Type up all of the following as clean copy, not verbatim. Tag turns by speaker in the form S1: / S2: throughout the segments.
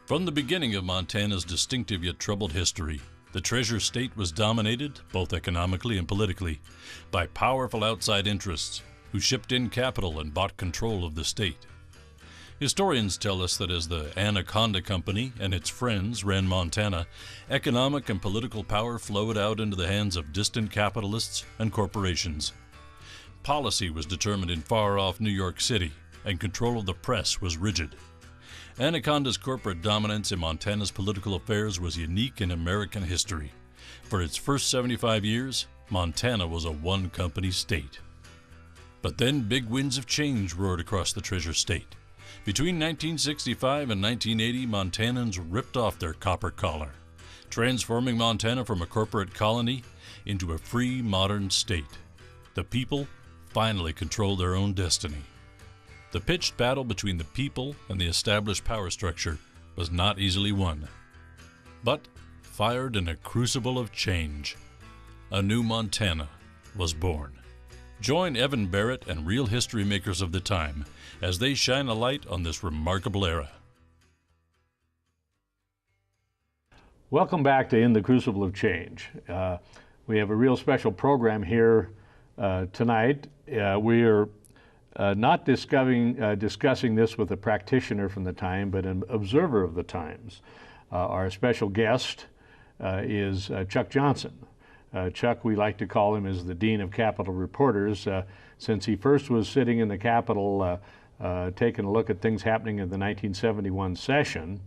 S1: From the beginning of Montana's distinctive yet troubled history, the Treasure State was dominated, both economically and politically, by powerful outside interests who shipped in capital and bought control of the state. Historians tell us that as the Anaconda Company and its friends ran Montana, economic and political power flowed out into the hands of distant capitalists and corporations. Policy was determined in far-off New York City, and control of the press was rigid. Anaconda's corporate dominance in Montana's political affairs was unique in American history. For its first 75 years, Montana was a one-company state. But then big winds of change roared across the Treasure State. Between 1965 and 1980, Montanans ripped off their copper collar, transforming Montana from a corporate colony into a free, modern state. The people finally controlled their own destiny. The pitched battle between the people and the established power structure was not easily won, but fired in a crucible of change. A new Montana was born. Join Evan Barrett and real history makers of the time as they shine a light on this remarkable era.
S2: Welcome back to In the Crucible of Change. We have a real special program here tonight. We are not discussing this with a practitioner from the time, but an observer of the times. Our special guest is Chuck Johnson. Chuck, we like to call him, is the Dean of Capitol Reporters. Since he first was sitting in the Capitol taking a look at things happening in the 1971 session,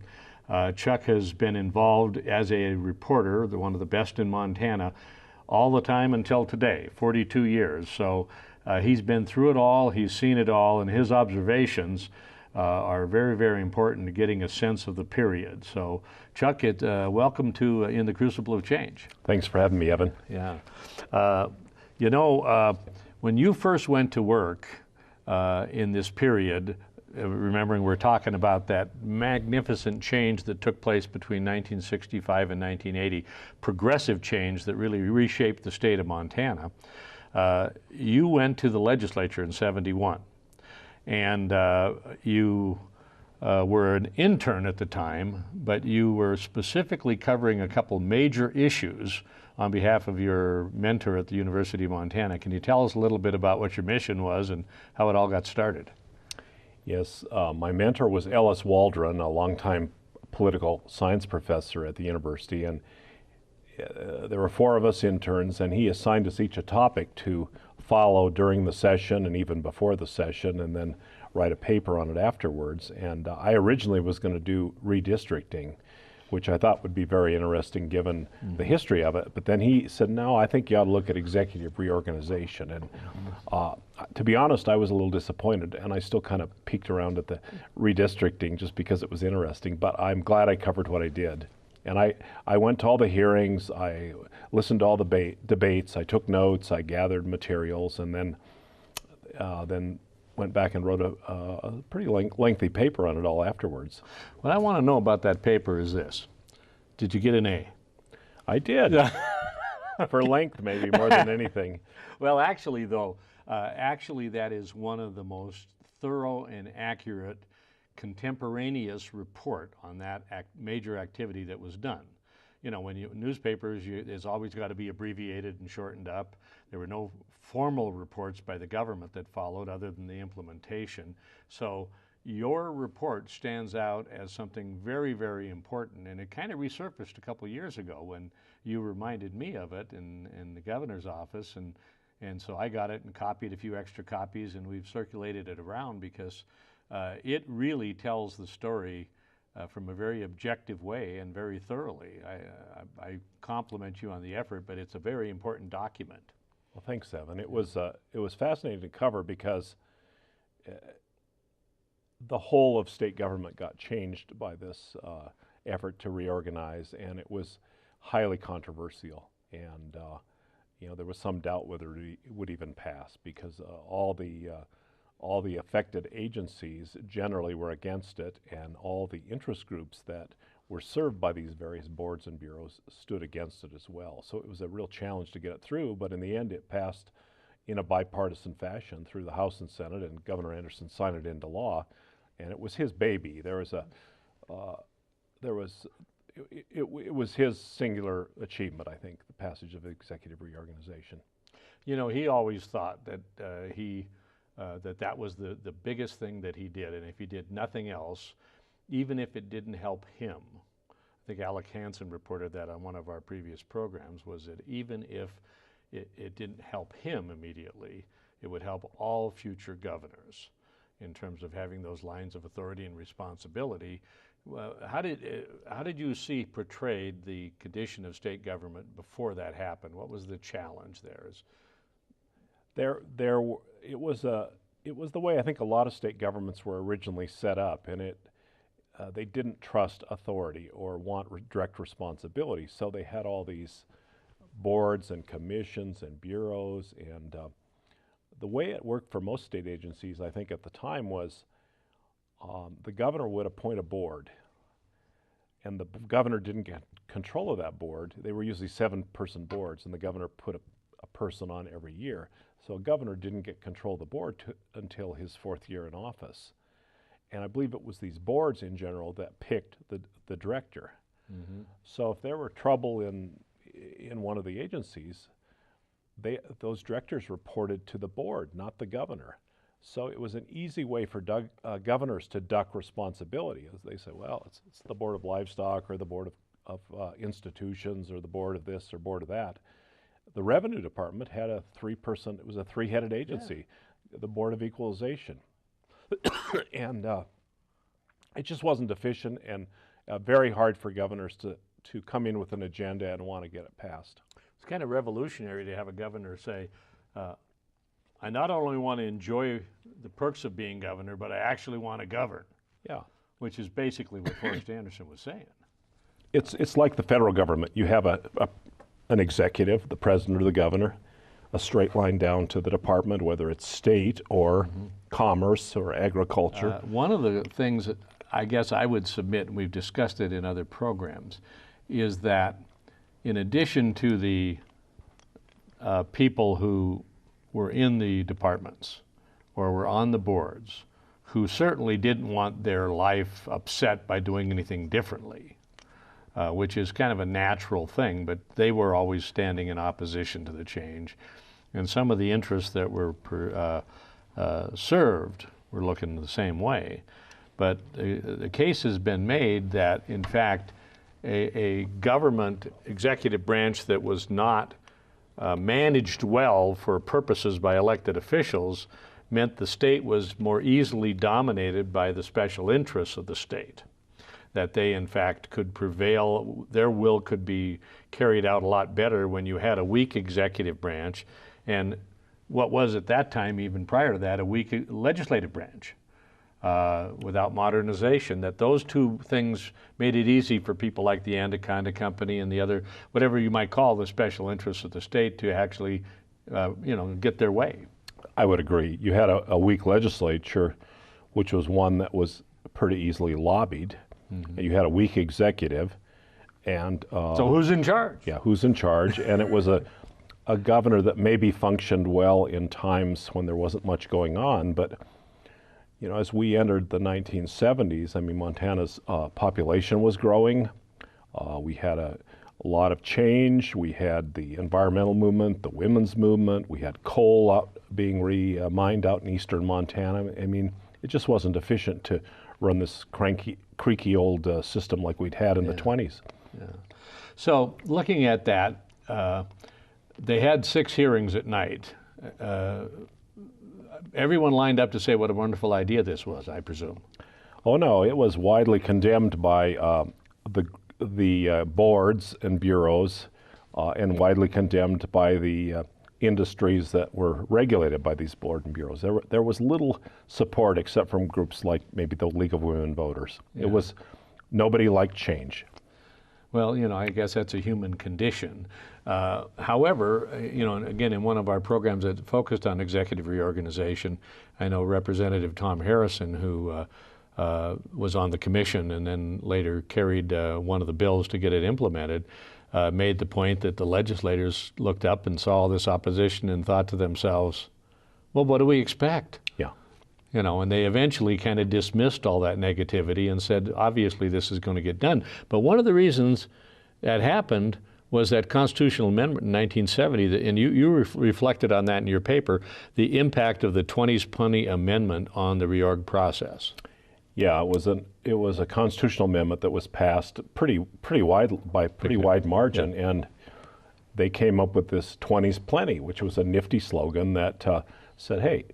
S2: Chuck has been involved as a reporter, one of the best in Montana, all the time until today, 42 years. So he's been through it all, he's seen it all, and his observations are very, very important to getting a sense of the period. So, Chuck, welcome to In the Crucible of Change.
S3: Thanks for having me, Evan.
S2: Yeah. When you first went to work in this period, remembering we're talking about that magnificent change that took place between 1965 and 1980, progressive change that really reshaped the state of Montana, you went to the legislature in '71, and you were an intern at the time, but you were specifically covering a couple major issues on behalf of your mentor at the University of Montana. Can you tell us a little bit about what your mission was and how it all got started?
S3: Yes, my mentor was Ellis Waldron, a longtime political science professor at the university, and there were 4 of us interns, and he assigned us each a topic to follow during the session and even before the session, and then write a paper on it afterwards. And I originally was going to do redistricting, which I thought would be very interesting given the history of it. But then he said, no, I think you ought to look at executive reorganization. And to be honest, I was a little disappointed, and I still kind of peeked around at the redistricting just because it was interesting. But I'm glad I covered what I did. And I went to all the hearings, I listened to all the debates, I took notes, I gathered materials, and then went back and wrote a pretty lengthy paper on it all afterwards.
S2: What I want to know about that paper is this. Did you get an A?
S3: I did. For length, maybe, more than anything.
S2: Well, actually, though, that is one of the most thorough and accurate contemporaneous report on that major activity that was done. You know, when newspapers, it's always got to be abbreviated and shortened up. There were no formal reports by the government that followed other than the implementation. So your report stands out as something very, very important, and it kind of resurfaced a couple years ago when you reminded me of it in the governor's office, and so I got it and copied a few extra copies, and we've circulated it around because it really tells the story from a very objective way and very thoroughly. I compliment you on the effort, but it's a very important document.
S3: Well, thanks, Evan. It was fascinating to cover because the whole of state government got changed by this effort to reorganize, and it was highly controversial. And there was some doubt whether it would even pass because all the affected agencies generally were against it, and all the interest groups that were served by these various boards and bureaus stood against it as well. So it was a real challenge to get it through, but in the end it passed in a bipartisan fashion through the House and Senate, and Governor Anderson signed it into law, and it was his baby. There was there was, it was his singular achievement, I think, the passage of executive reorganization.
S2: You know, he always thought that that was the biggest thing that he did, and if he did nothing else, even if it didn't help him, I think Alec Hansen reported that on one of our previous programs, was that even if it didn't help him immediately, it would help all future governors in terms of having those lines of authority and responsibility. How did you see portrayed the condition of state government before that happened? What was the challenge there?
S3: It was the way I think a lot of state governments were originally set up, and they didn't trust authority or want direct responsibility, so they had all these boards and commissions and bureaus, and the way it worked for most state agencies, I think at the time, was the governor would appoint a board, and the governor didn't get control of that board. They were usually 7-person boards, and the governor put a person on every year. So a governor didn't get control of the board until his 4th year in office. And I believe it was these boards in general that picked the director. Mm-hmm. So if there were trouble in one of the agencies, those directors reported to the board, not the governor. So it was an easy way for governors to duck responsibility, as they say, well, it's the Board of Livestock or the Board of Institutions or the Board of this or Board of that. The Revenue Department had a 3-person, it was a 3-headed agency, the Board of Equalization. And it just wasn't efficient, and very hard for governors to come in with an agenda and want to get it passed.
S2: It's kind of revolutionary to have a governor say, I not only want to enjoy the perks of being governor, but I actually want to govern.
S3: Yeah.
S2: Which is basically what Forrest Anderson was saying.
S3: It's like the federal government. You have an executive, the president or the governor, a straight line down to the department, whether it's state or commerce or agriculture.
S2: One of the things that I guess I would submit, and we've discussed it in other programs, is that in addition to the people who were in the departments or were on the boards, who certainly didn't want their life upset by doing anything differently, which is kind of a natural thing, but they were always standing in opposition to the change. And some of the interests that were served were looking the same way. But the case has been made that, in fact, a government executive branch that was not managed well for purposes by elected officials meant the state was more easily dominated by the special interests of the state, that they in fact could prevail, their will could be carried out a lot better when you had a weak executive branch and what was at that time, even prior to that, a weak legislative branch. Without modernization, that those two things made it easy for people like the Anaconda Company and the other, whatever you might call the special interests of the state, to actually, get their way.
S3: I would agree. You had a weak legislature, which was one that was pretty easily lobbied, and you had a weak executive, and
S2: so who's in charge?
S3: Yeah, who's in charge? And it was a governor that maybe functioned well in times when there wasn't much going on, but as we entered the 1970s, I mean, Montana's population was growing. We had a lot of change. We had the environmental movement, the women's movement. We had coal being mined out in eastern Montana. I mean, it just wasn't efficient to run this creaky old system like we'd had in the 20s.
S2: Yeah. So looking at that, they had 6 hearings at night. Everyone lined up to say what a wonderful idea this was, I presume.
S3: Oh no, it was widely condemned by the boards and bureaus, and widely condemned by the industries that were regulated by these boards and bureaus. There was little support except from groups like maybe the League of Women Voters. Yeah. It was, nobody liked change.
S2: Well, I guess that's a human condition. However, again, in one of our programs that focused on executive reorganization, I know Representative Tom Harrison, who was on the commission and then later carried one of the bills to get it implemented, made the point that the legislators looked up and saw this opposition and thought to themselves, well, what do we expect?
S3: Yeah.
S2: And they eventually kind of dismissed all that negativity and said, obviously this is going to get done. But one of the reasons that happened was that constitutional amendment in 1970, and you reflected on that in your paper, the impact of the 2020 amendment on the reorg process.
S3: Yeah, it was a constitutional amendment that was passed pretty wide margin, and they came up with this 20's plenty, which was a nifty slogan that said, hey,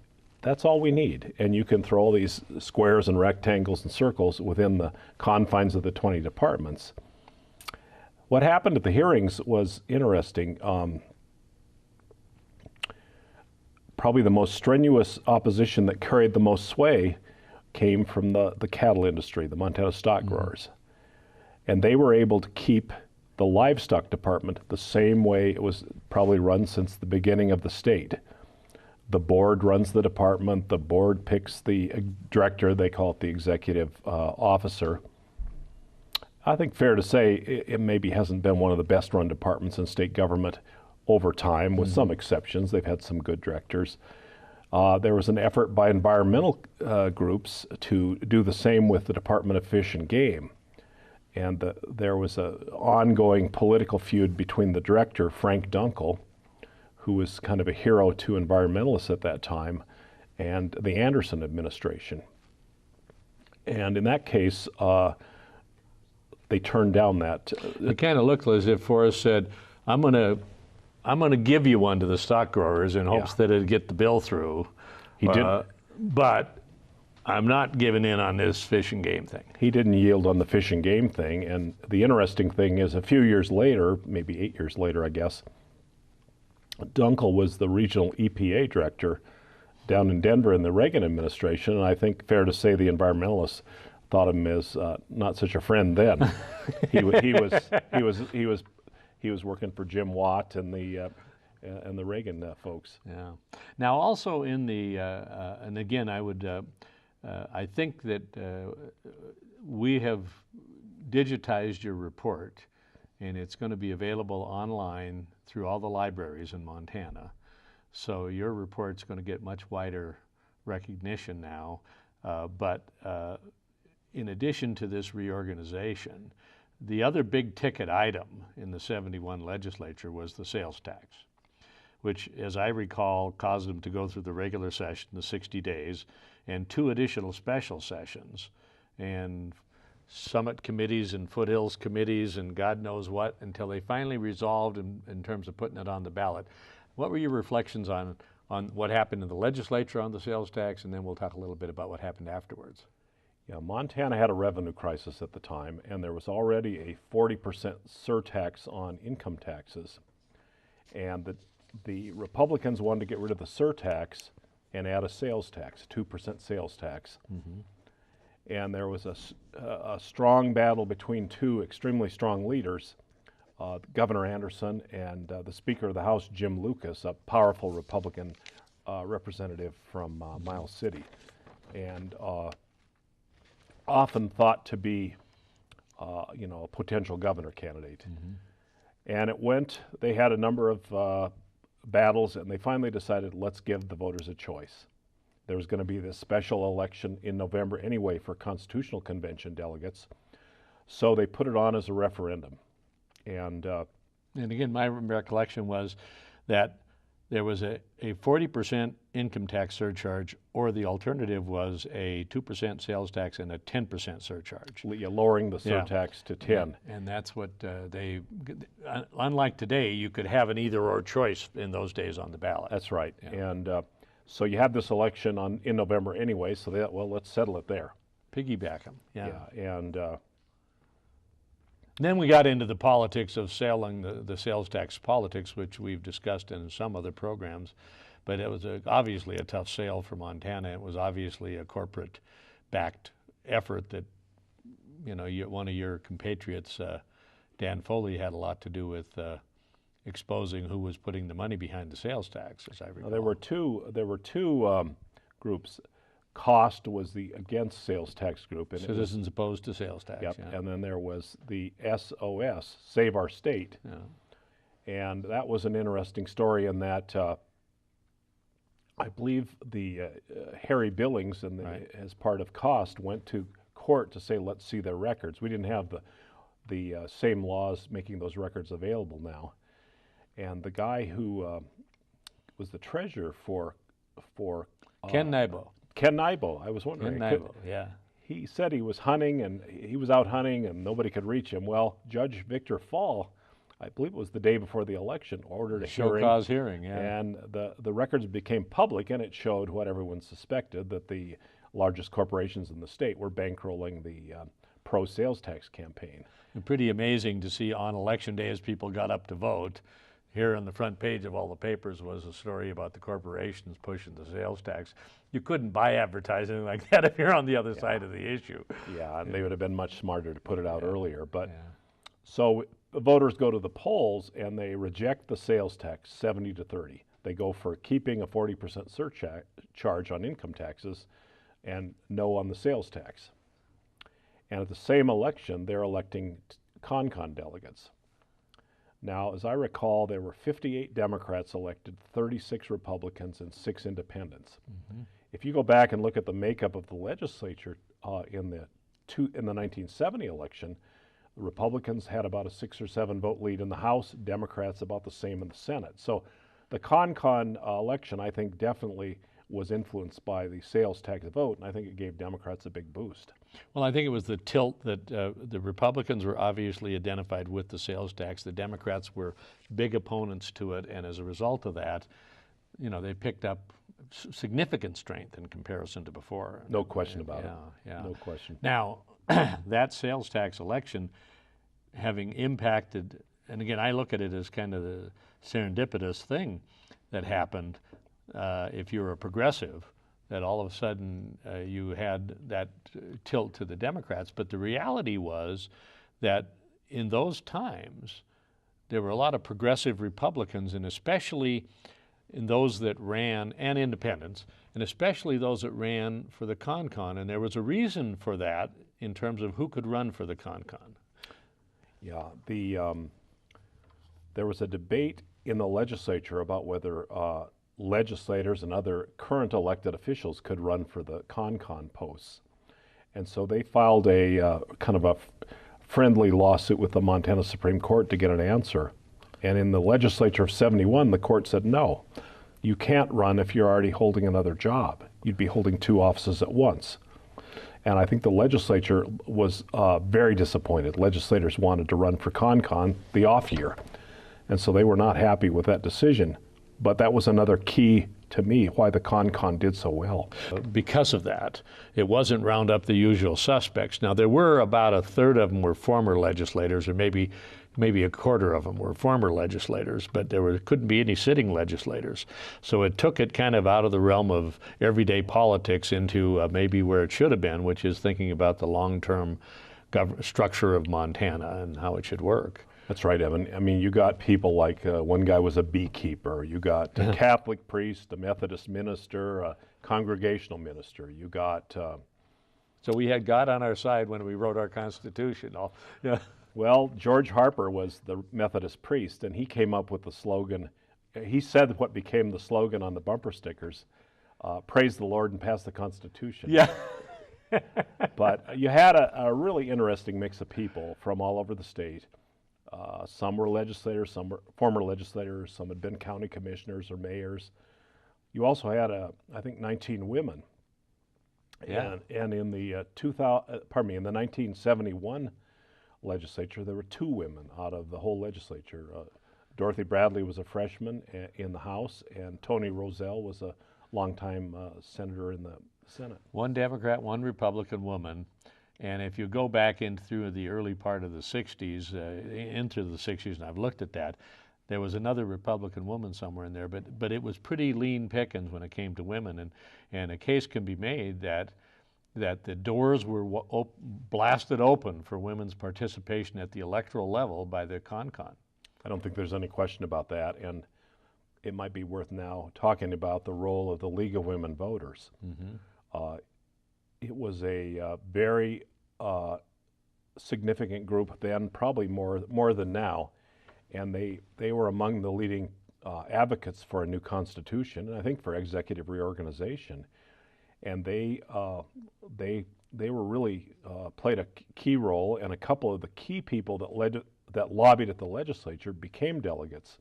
S3: that's all we need, and you can throw all these squares and rectangles and circles within the confines of the 20 departments. What happened at the hearings was interesting. Probably the most strenuous opposition that carried the most sway came from the cattle industry, the Montana stock growers. And they were able to keep the livestock department the same way it was probably run since the beginning of the state. The board runs the department, the board picks the director, they call it the executive officer. I think fair to say it maybe hasn't been one of the best run departments in state government over time, with some exceptions. They've had some good directors. There was an effort by environmental groups to do the same with the Department of Fish and Game. And there was an ongoing political feud between the director, Frank Dunkel, who was kind of a hero to environmentalists at that time, and the Anderson administration. And in that case, they turned down that.
S2: It kind of looked as if Forrest said, I'm going to give you one to the stock growers in hopes that it'd get the bill through.
S3: He did.
S2: But I'm not giving in on this fish and game thing.
S3: He didn't yield on the fish and game thing. And the interesting thing is, a few years later, maybe 8 years later, I guess, Dunkel was the regional EPA director down in Denver in the Reagan administration. And I think fair to say the environmentalists thought him as not such a friend then. He was working for Jim Watt and the Reagan folks.
S2: Yeah. Now, also in the and again, I think that we have digitized your report, and it's going to be available online through all the libraries in Montana. So your report's going to get much wider recognition now. But in addition to this reorganization, the other big ticket item in the 71 legislature was the sales tax, which, as I recall, caused them to go through the regular session, the 60 days, and 2 additional special sessions, and summit committees and foothills committees and God knows what, until they finally resolved in terms of putting it on the ballot. What were your reflections on what happened in the legislature on the sales tax, and then we'll talk a little bit about what happened afterwards.
S3: Yeah, Montana had a revenue crisis at the time, and there was already a 40% surtax on income taxes. And the Republicans wanted to get rid of the surtax and add a sales tax, 2% sales tax. And there was a strong battle between 2 extremely strong leaders, Governor Anderson and the Speaker of the House, Jim Lucas, a powerful Republican representative from Miles City, and often thought to be, a potential governor candidate. And they had a number of battles, and they finally decided, let's give the voters a choice. There was going to be this special election in November anyway for Constitutional Convention delegates, so they put it on as a referendum. And
S2: again, my recollection was that there was a 40% income tax surcharge, or the alternative was a 2% sales tax and a 10% surcharge.
S3: Lowering the surtax to 10.
S2: And that's what unlike today, you could have an either-or choice in those days on the ballot.
S3: That's right. Yeah. And so you had this election in November anyway, so let's settle it there.
S2: Piggyback them. Yeah.
S3: And
S2: then we got into the politics of selling the sales tax politics, which we've discussed in some other programs. But it was obviously a tough sale for Montana. It was obviously a corporate-backed effort that, one of your compatriots, Dan Foley, had a lot to do with exposing who was putting the money behind the sales tax, as I recall.
S3: There were two groups. Cost was the against sales tax group. And
S2: Citizens Opposed to Sales Tax.
S3: Yep.
S2: Yeah.
S3: And then there was the SOS, Save Our State.
S2: Yeah.
S3: And that was an interesting story in that I believe the Harry Billings, and
S2: Right.
S3: as part of cost, went to court to say, let's see their records. We didn't have the same laws making those records available now. And the guy who was the treasurer for
S2: Ken Nybo.
S3: Ken Nybo, I was wondering.
S2: Ken Nybo, yeah.
S3: He said he was hunting, and he was out hunting, and nobody could reach him. Well, Judge Victor Fall, I believe it was the day before the election, ordered a
S2: Show
S3: hearing.
S2: cause hearing, yeah.
S3: And the records became public, and it showed what everyone suspected, that the largest corporations in the state were bankrolling the pro-sales tax campaign.
S2: And pretty amazing to see on election day as people got up to vote. Here on the front page of all the papers was a story about the corporations pushing the sales tax. You couldn't buy advertising like that if you're on the other side of the issue.
S3: Yeah, and they would have been much smarter to put it out earlier. But
S2: Yeah.
S3: so the voters go to the polls and they reject the sales tax 70 to 30. They go for keeping a 40% surcharge on income taxes and no on the sales tax. And at the same election, they're electing con delegates. Now, as I recall, there were 58 Democrats elected, 36 Republicans, and 6 independents.
S2: Mm-hmm.
S3: If you go back and look at the makeup of the legislature in the 1970 election, the Republicans had about a 6 or 7 vote lead in the House, Democrats about the same in the Senate. So the con election, I think, definitely was influenced by the sales tax vote, and I think it gave Democrats a big boost.
S2: Well, I think it was the tilt that the Republicans were obviously identified with the sales tax. The Democrats were big opponents to it, and as a result of that, you know, they picked up significant strength in comparison to before.
S3: No question about it.
S2: Yeah.
S3: No question.
S2: Now, that sales tax election having impacted, and again, I look at it as kind of the serendipitous thing that happened. If you're a progressive, that all of a sudden you had that tilt to the Democrats. But the reality was that in those times, there were a lot of progressive Republicans, and especially in those that ran, and independents, and especially those that ran for the con. And there was a reason for that in terms of who could run for the con.
S3: Yeah, there was a debate in the legislature about whether legislators and other current elected officials could run for the con posts. And so they filed a kind of a friendly lawsuit with the Montana Supreme Court to get an answer. And in the legislature of 71, the court said, no, you can't run if you're already holding another job. You'd be holding 2 offices at once. And I think the legislature was very disappointed. Legislators wanted to run for con the off year. And so they were not happy with that decision. But that was another key to me why the con did so well.
S2: Because of that, it wasn't round up the usual suspects. Now, there were about a third of them were former legislators, or maybe a quarter of them were former legislators, but couldn't be any sitting legislators. So it took it kind of out of the realm of everyday politics into maybe where it should have been, which is thinking about the long-term structure of Montana and how it should work.
S3: That's right, Evan. I mean, you got people like one guy was a beekeeper. You got a Catholic priest, a Methodist minister, a congregational minister. You got...
S2: So we had God on our side when we wrote our Constitution. Yeah.
S3: Well, George Harper was the Methodist priest, and he came up with the slogan. He said what became the slogan on the bumper stickers, praise the Lord and pass the Constitution.
S2: Yeah.
S3: But you had a really interesting mix of people from all over the state. Some were legislators, some were former legislators, some had been county commissioners or mayors. You also had, I think, 19 women.
S2: Yeah.
S3: And in the in the 1971 legislature, there were 2 women out of the whole legislature. Dorothy Bradley was a freshman in the House, and Toni Roselle was a longtime senator in the Senate. 1
S2: Democrat, 1 Republican woman. And if you go back in through the early part of the 60s, into the 60s, and I've looked at that, there was another Republican woman somewhere in there, but it was pretty lean pickings when it came to women. And a case can be made that the doors were blasted open for women's participation at the electoral level by the con.
S3: I don't think there's any question about that. And it might be worth now talking about the role of the League of Women Voters. Mm-hmm. It was a very significant group then, probably more than now, and they were among the leading advocates for a new constitution, and I think for executive reorganization. And they were really played a key role, and a couple of the key people that lobbied at the legislature became delegates.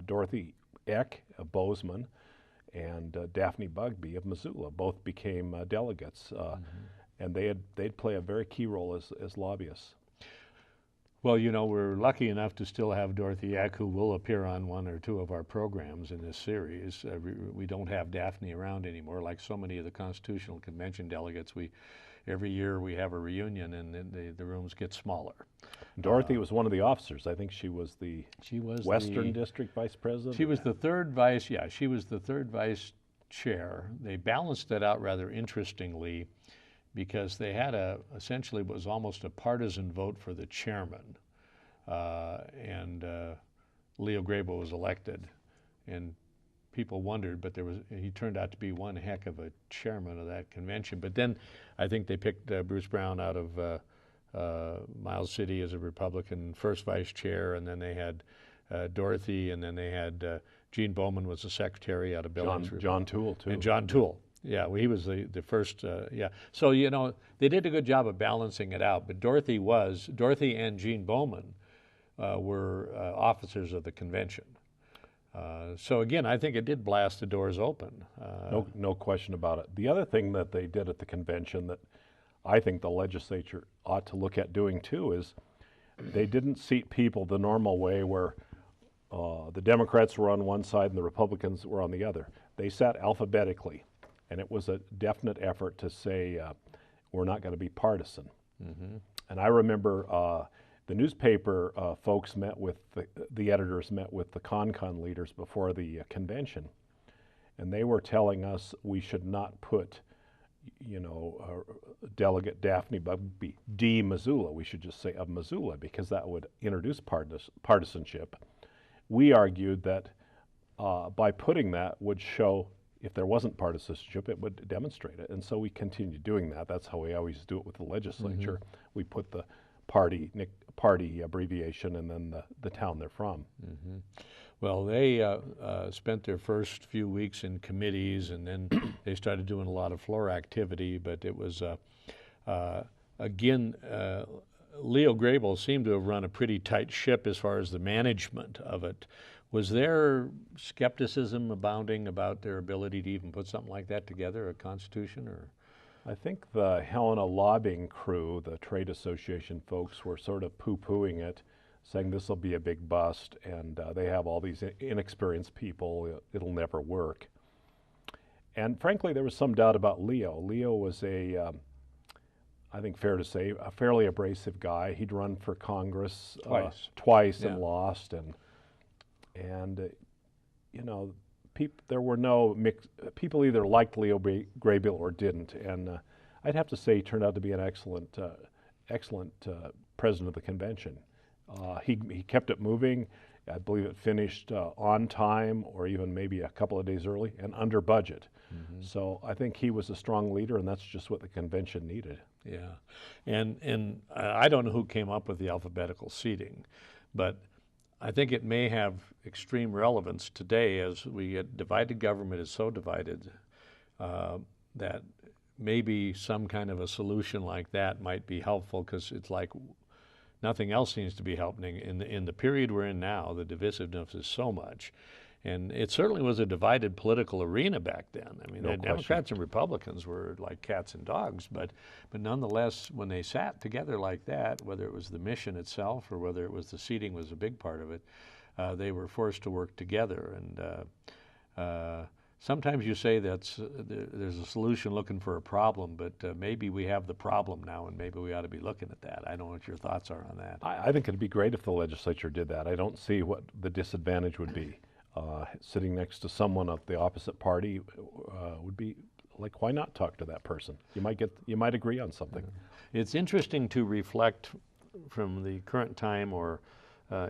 S3: Dorothy Eck of Bozeman and Daphne Bugbee of Missoula both became delegates, and they'd play a very key role as lobbyists.
S2: Well, you know, we're lucky enough to still have Dorothy Eck, who will appear on one or two of our programs in this series. We don't have Daphne around anymore, like so many of the Constitutional Convention delegates. Every year we have a reunion, and the rooms get smaller.
S3: Dorothy was one of the officers. I think she was the Western District Vice President.
S2: She was the third vice. Yeah, she was the third vice chair. They balanced it out rather interestingly, because they had essentially was almost a partisan vote for the chairman, and Leo Grable was elected, and people wondered, but he turned out to be one heck of a chairman of that convention. But then I think they picked Bruce Brown out of Miles City as a Republican first vice chair, and then they had Dorothy, and then they had Gene Bowman was the secretary out of Billings.
S3: John Toole, too.
S2: And John Toole. Yeah, well, he was the first, yeah. So, you know, they did a good job of balancing it out, but Dorothy and Gene Bowman were officers of the convention. So again, I think it did blast the doors open.
S3: No question about it. The other thing that they did at the convention that I think the legislature ought to look at doing too is they didn't seat people the normal way where the Democrats were on one side and the Republicans were on the other. They sat alphabetically. And it was a definite effort to say, we're not going to be partisan. And I remember the newspaper folks met with, the editors met with the CON leaders before the convention. And they were telling us we should not put, you know, Delegate Daphne Bugbee, D. Missoula. We should just say of Missoula, because that would introduce partisanship. We argued that by putting that would show, if there wasn't partisanship, it would demonstrate it. And so we continued doing that. That's how we always do it with the legislature. We put the party abbreviation and then the town they're from.
S2: Well, they spent their first few weeks in committees, and then they started doing a lot of floor activity. But it was, again, Leo Grable seemed to have run a pretty tight ship as far as the management of it. Was there skepticism abounding about their ability to even put something like that together, a constitution? Or
S3: I think the Helena lobbying crew, the trade association folks, were sort of poo-pooing it, saying this will be a big bust, and they have all these inexperienced people, it'll never work. And frankly, there was some doubt about Leo. Leo was I think fair to say, a fairly abrasive guy. He'd run for Congress twice and lost, and you know, there were no people either liked Leo Grable or didn't, and I'd have to say he turned out to be an excellent president of the convention. He kept it moving. I believe it finished on time, or even maybe a couple of days early, and under budget. So I think he was a strong leader, and that's just what the convention needed.
S2: Yeah, and I don't know who came up with the alphabetical seating, but I think it may have extreme relevance today as we get divided. Government is so divided that maybe some kind of a solution like that might be helpful, because it's like nothing else seems to be happening. In the period we're in now, the divisiveness is so much. And it certainly was a divided political arena back then. I mean, the Democrats and Republicans were like cats and dogs, but nonetheless, when they sat together like that, whether it was the mission itself or whether it was the seating was a big part of it, they were forced to work together. And sometimes you say that there's a solution looking for a problem, but maybe we have the problem now, and maybe we ought to be looking at that. I don't know what your thoughts are on that.
S3: I think it'd be great if the legislature did that. I don't see what the disadvantage would be. Sitting next to someone of the opposite party would be like, why not talk to that person? You might agree on something.
S2: It's interesting to reflect from the current time or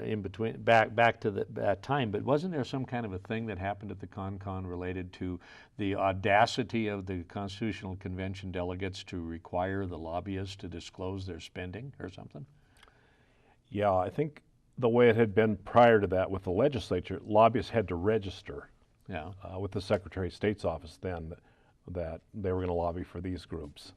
S2: in between back to that time. But wasn't there some kind of a thing that happened at the CON related to the audacity of the Constitutional Convention delegates to require the lobbyists to disclose their spending or something?
S3: Yeah, I think the way it had been prior to that with the legislature, lobbyists had to register
S2: Yeah.
S3: with the Secretary of State's office then that they were going to lobby for these groups.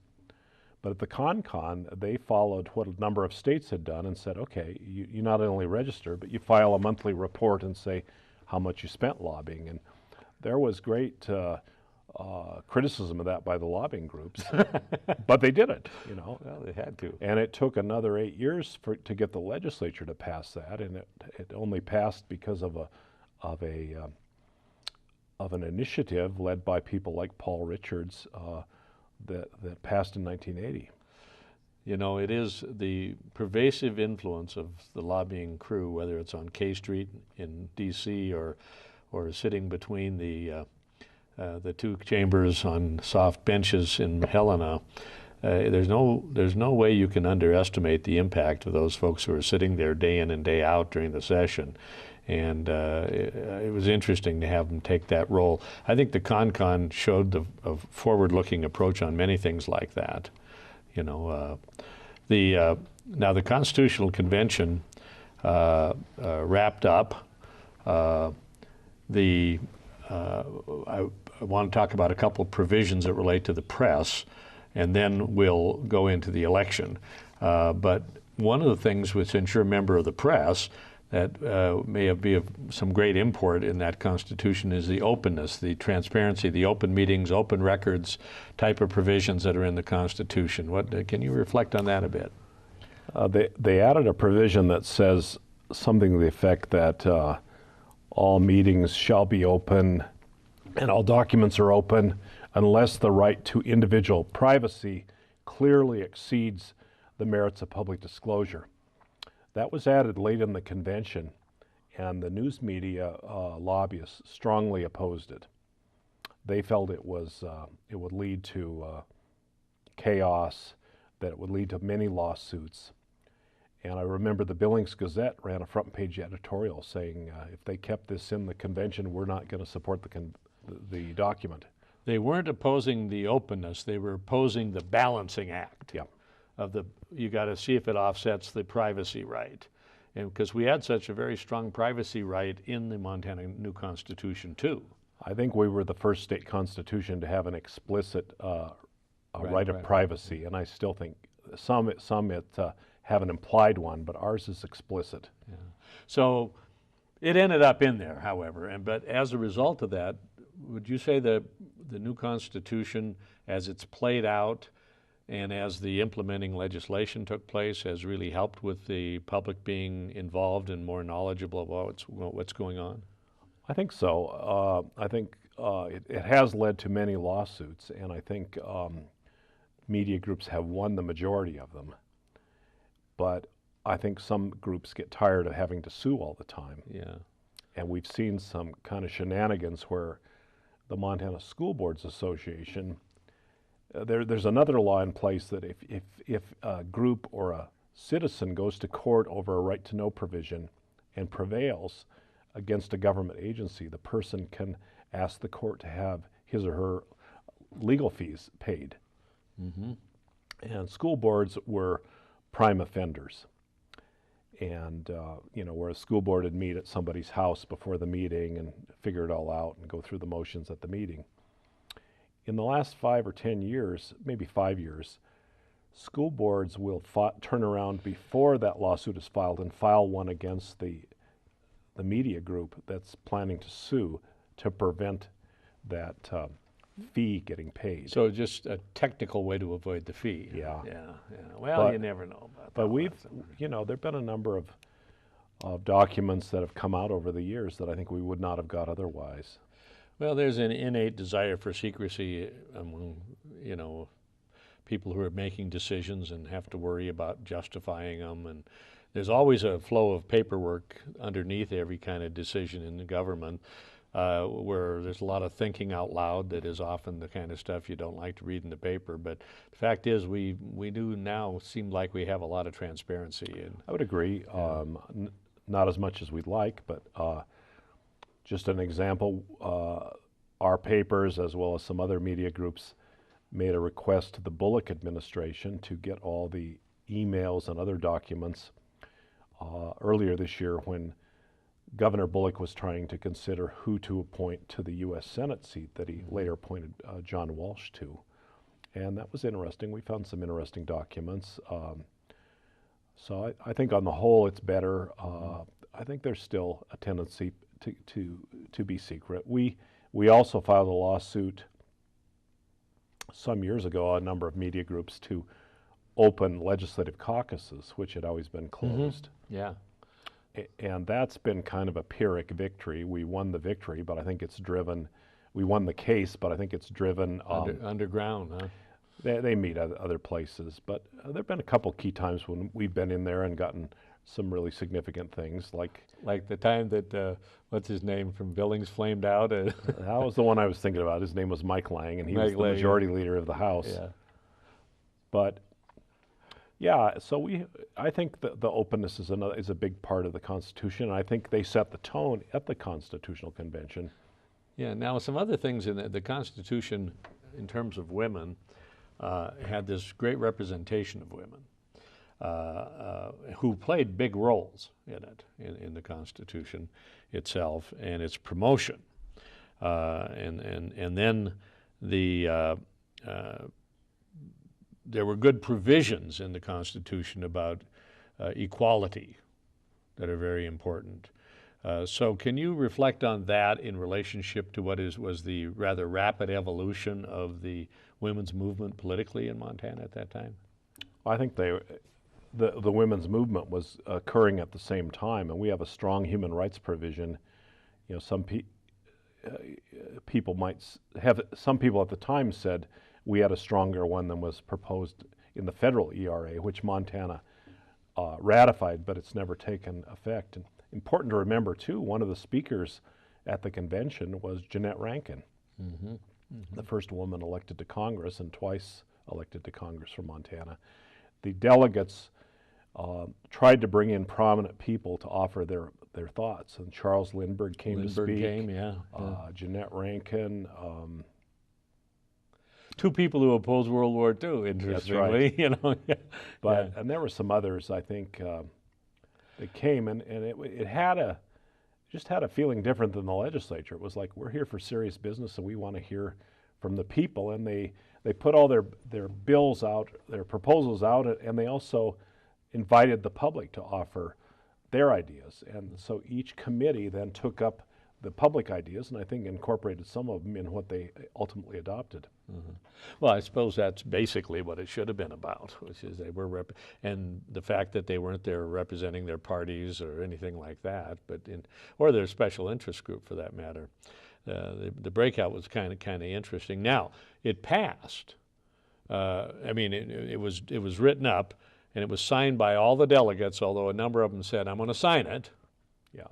S3: But at the Con, they followed what a number of states had done and said, okay, you not only register, but you file a monthly report and say how much you spent lobbying. And there was great criticism of that by the lobbying groups, but they did it, you know.
S2: Well, they had to.
S3: And it took another 8 years to get the legislature to pass that, and it only passed because of an initiative led by people like Paul Richards that passed in 1980.
S2: You know, it is the pervasive influence of the lobbying crew, whether it's on K Street in D.C. or sitting between the two chambers on soft benches in Helena. There's no way you can underestimate the impact of those folks who are sitting there day in and day out during the session. And it was interesting to have them take that role. I think the Con showed a forward-looking approach on many things like that. You know, now the Constitutional Convention wrapped up. I want to talk about a couple of provisions that relate to the press, and then we'll go into the election. But one of the things which, since you're a member of the press, that may be of some great import in that Constitution is the openness, the transparency, the open meetings, open records type of provisions that are in the Constitution. Can you reflect on that a bit?
S3: They added a provision that says something to the effect that all meetings shall be open and all documents are open unless the right to individual privacy clearly exceeds the merits of public disclosure. That was added late in the convention, and the news media lobbyists strongly opposed it. They felt it would lead to chaos, that it would lead to many lawsuits. And I remember the Billings Gazette ran a front page editorial saying, if they kept this in the convention, we're not going to support the document.
S2: They weren't opposing the openness, they were opposing the balancing act.
S3: Yeah.
S2: You got to see if it offsets the privacy right. And because we had such a very strong privacy right in the Montana new Constitution too.
S3: I think we were the first state constitution to have an explicit right of privacy, and I still think some have an implied one, but ours is explicit.
S2: Yeah. So it ended up in there, however, but as a result of that, would you say that the new Constitution, as it's played out and as the implementing legislation took place, has really helped with the public being involved and more knowledgeable of what's going on?
S3: I think so. I think it has led to many lawsuits, and I think media groups have won the majority of them. But I think some groups get tired of having to sue all the time.
S2: Yeah. And
S3: we've seen some kind of shenanigans where the Montana School Boards Association, there's another law in place that if a group or a citizen goes to court over a right to know provision and prevails against a government agency, the person can ask the court to have his or her legal fees paid.
S2: Mm-hmm.
S3: And school boards were prime offenders. And, where a school board would meet at somebody's house before the meeting and figure it all out and go through the motions at the meeting. In the last 5 or 10 years, maybe 5 years, school boards will turn around before that lawsuit is filed and file one against the media group that's planning to sue to prevent that fee getting paid.
S2: So just a technical way to avoid the fee.
S3: Yeah.
S2: Well, you never know about that.
S3: But there've been a number of documents that have come out over the years that I think we would not have got otherwise.
S2: Well, there's an innate desire for secrecy among, people who are making decisions and have to worry about justifying them. And there's always a flow of paperwork underneath every kind of decision in the government, where there's a lot of thinking out loud that is often the kind of stuff you don't like to read in the paper. But the fact is, we do now seem like we have a lot of transparency. And
S3: I would agree. Not as much as we'd like, but just an example, our papers, as well as some other media groups, made a request to the Bullock administration to get all the emails and other documents earlier this year when Governor Bullock was trying to consider who to appoint to the U.S. Senate seat that he later appointed John Walsh to. And that was interesting. We found some interesting documents. So I think on the whole it's better. I think there's still a tendency to be secret. We also filed a lawsuit some years ago, a number of media groups, to open legislative caucuses, which had always been closed.
S2: Yeah.
S3: And that's been kind of a Pyrrhic victory. We won the victory, but I think it's driven, we won the case, but I think it's driven.
S2: Underground, huh?
S3: They meet other places, but there have been a couple key times when we've been in there and gotten some really significant things, like
S2: the time that, what's his name from Billings flamed out?
S3: that was the one I was thinking about. His name was Mike Lang, and he was the majority leader of the House.
S2: Yeah.
S3: But yeah, so I think the openness is a big part of the Constitution, and I think they set the tone at the Constitutional Convention.
S2: Yeah. Now, some other things in the Constitution, in terms of women, had this great representation of women who played big roles in it, in the Constitution itself and its promotion. And then there were good provisions in the Constitution about equality that are very important. So can you reflect on that in relationship to what was the rather rapid evolution of the women's movement politically in Montana at that time?
S3: I think the women's movement was occurring at the same time, and we have a strong human rights provision. You know, some people might have, some people at the time said we had a stronger one than was proposed in the federal ERA, which Montana ratified, but it's never taken effect. And important to remember, too, one of the speakers at the convention was Jeanette Rankin, the first woman elected to Congress and twice elected to Congress from Montana. The delegates tried to bring in prominent people to offer their thoughts, and Charles Lindbergh came to speak. Jeanette Rankin.
S2: Two people who opposed World War II, interestingly.
S3: That's right.
S2: You know.
S3: But and there were some others, I think, that came, and it had just had a feeling different than the legislature. It was like, we're here for serious business, and we want to hear from the people. And they put all their bills out, their proposals out, and they also invited the public to offer their ideas. And so each committee then took up the public ideas, and I think incorporated some of them in what they ultimately adopted.
S2: Well, I suppose that's basically what it should have been about, which is they were and the fact that they weren't there representing their parties or anything like that, but or their special interest group for that matter. The breakout was kind of interesting. Now it passed. I mean, it was written up, and it was signed by all the delegates. Although a number of them said, "I'm going to sign it."
S3: Yeah.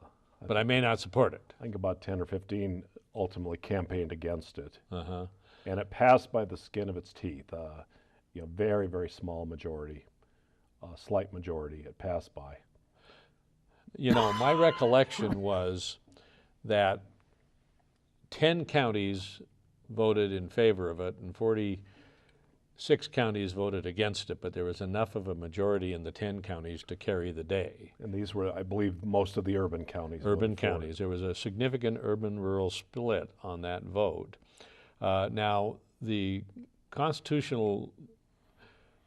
S2: But I may not support it.
S3: I think about 10 or 15 ultimately campaigned against it.
S2: Uh-huh.
S3: And it passed by the skin of its teeth. You know, very, very small majority, slight majority. It passed by.
S2: You know, my recollection was that 10 counties voted in favor of it, and 46 counties voted against it, but there was enough of a majority in the 10 counties to carry the day.
S3: And these were, I believe, most of the urban counties.
S2: Urban counties. There was a significant urban-rural split on that vote. Now, the Constitutional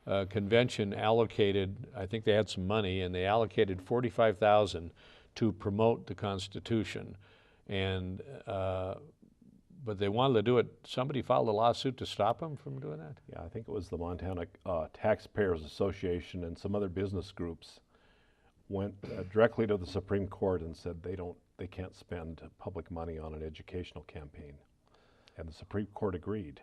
S2: Convention allocated, I think they had some money, and they allocated $45,000 to promote the Constitution. And but they wanted to do it. Somebody filed a lawsuit to stop them from doing that?
S3: Yeah, I think it was the Montana Taxpayers Association and some other business groups went directly to the Supreme Court and said they can't spend public money on an educational campaign. And the Supreme Court agreed.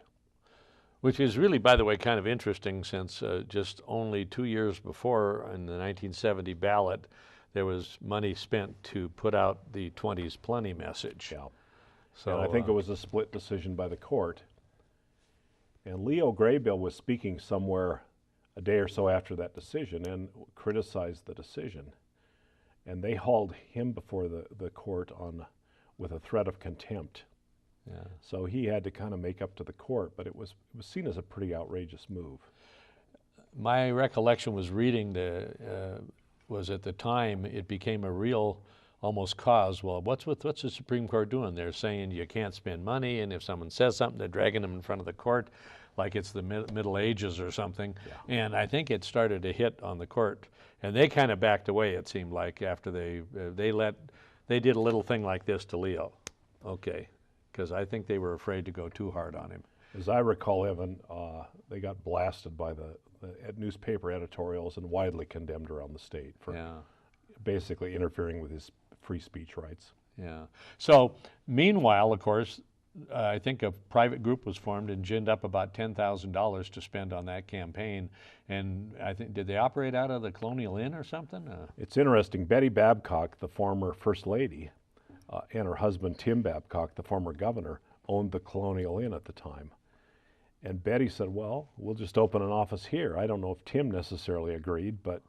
S2: Which is really, by the way, kind of interesting, since just only 2 years before, in the 1970 ballot, there was money spent to put out the 20s plenty message.
S3: Yeah.
S2: So
S3: and I think it was a split decision by the court. And Leo Graybill was speaking somewhere a day or so after that decision and criticized the decision. And they hauled him before the court with a threat of contempt.
S2: Yeah.
S3: So he had to kind of make up to the court, but it was seen as a pretty outrageous move.
S2: My recollection was reading was at the time it became a real almost cause. Well, what's the Supreme Court doing? They're saying you can't spend money, and if someone says something, they're dragging them in front of the court like it's the Middle Ages or something. Yeah. And I think it started to hit on the court, and they kind of backed away, it seemed like, after they did a little thing like this to Leo. Okay, because I think they were afraid to go too hard on him.
S3: As I recall, Evan, they got blasted by the newspaper editorials and widely condemned around the state for basically interfering with his free speech rights.
S2: Yeah. So meanwhile, of course, I think a private group was formed and ginned up about $10,000 to spend on that campaign. And I think, did they operate out of the Colonial Inn or something?
S3: It's interesting. Betty Babcock, the former First Lady, and her husband Tim Babcock, the former governor, owned the Colonial Inn at the time. And Betty said, well, we'll just open an office here. I don't know if Tim necessarily agreed, but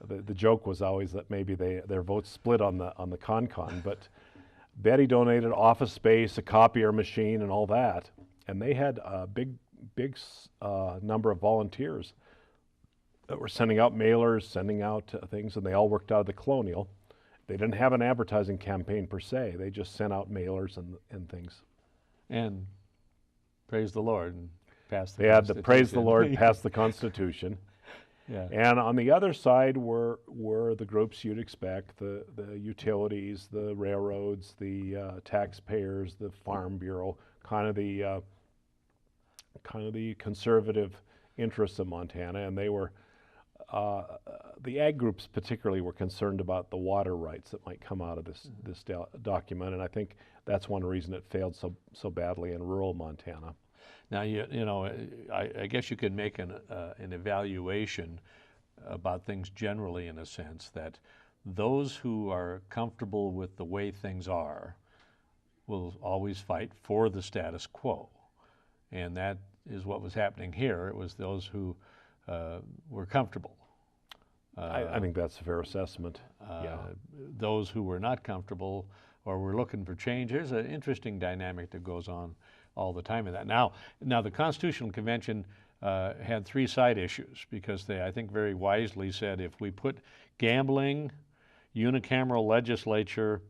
S3: the joke was always that maybe their votes split on the con. But Betty donated office space, a copier machine, and all that. And they had a big number of volunteers that were sending out mailers, sending out things, and they all worked out of the Colonial. They didn't have an advertising campaign per se. They just sent out mailers and things.
S2: And praise the Lord and pass the
S3: They had to praise the Lord, pass the Constitution.
S2: Yeah.
S3: And on the other side were the groups you'd expect, the utilities, the railroads, the taxpayers, the Farm Bureau, kind of the conservative interests of Montana. And they were, the ag groups particularly were concerned about the water rights that might come out of this document. And I think that's one reason it failed so badly in rural Montana.
S2: Now, you know, I guess you could make an evaluation about things generally, in a sense, that those who are comfortable with the way things are will always fight for the status quo. And that is what was happening here. It was those who were comfortable.
S3: I think that's a fair assessment.
S2: Those who were not comfortable or were looking for change. There's an interesting dynamic that goes on all the time in that. Now the Constitutional Convention had three side issues because they, I think, very wisely said if we put gambling, unicameral legislature,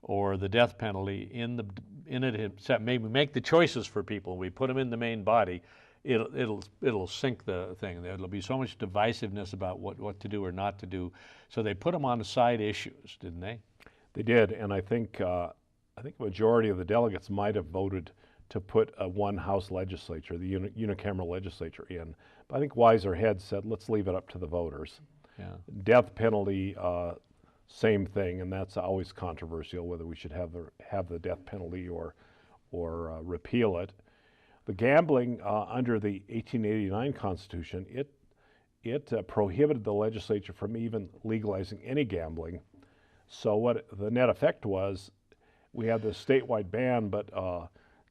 S2: or the death penalty in it, maybe make the choices for people. We put them in the main body. It'll sink the thing. There'll be so much divisiveness about what to do or not to do. So they put them on the side issues, didn't they?
S3: They did, and I think a majority of the delegates might have voted to put a one house legislature, the unicameral legislature, in. But I think wiser heads said, let's leave it up to the voters.
S2: Yeah.
S3: Death penalty, same thing, and that's always controversial whether we should have the death penalty or repeal it. The gambling under the 1889 Constitution, it prohibited the legislature from even legalizing any gambling. So what the net effect was, we had this statewide ban, but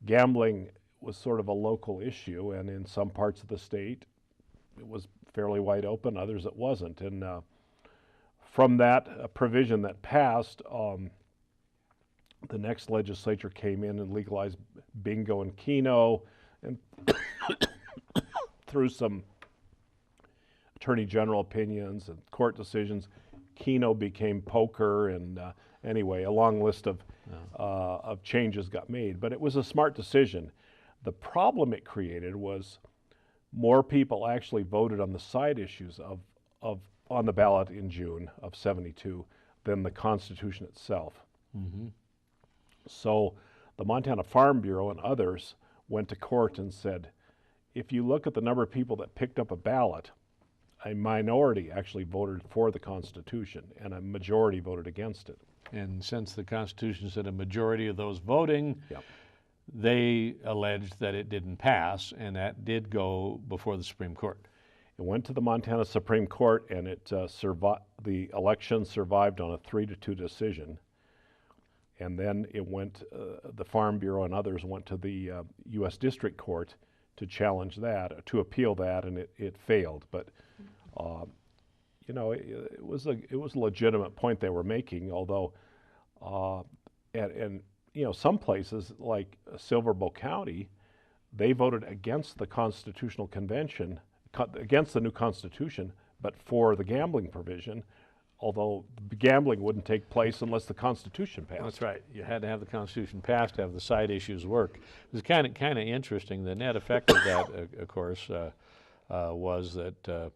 S3: gambling was sort of a local issue, and in some parts of the state it was fairly wide open, others it wasn't. And from that provision that passed, the next legislature came in and legalized bingo and keno, and through some attorney general opinions and court decisions, keno became poker, and anyway, a long list of changes got made. But it was a smart decision. The problem it created was more people actually voted on the side issues on the ballot in June of '72 than the Constitution itself.
S2: Mm-hmm.
S3: So the Montana Farm Bureau and others went to court and said, if you look at the number of people that picked up a ballot, a minority actually voted for the Constitution and a majority voted against it.
S2: And since the Constitution said a majority of those voting,
S3: Yep.
S2: they alleged that it didn't pass, and that did go before the Supreme Court.
S3: It went to the Montana Supreme Court, and it the election survived on a 3-2 decision. And then it went, the Farm Bureau and others went to the U.S. District Court to challenge that, to appeal that, and it failed. But you know, it was a legitimate point they were making. Although, and you know, some places like Silver Bow County, they voted against the Constitutional Convention, against the new Constitution, but for the gambling provision. although gambling wouldn't take place unless the Constitution passed.
S2: That's right. You had to have the Constitution passed to have the side issues work. It was kind of interesting. The net effect of that, of course, was that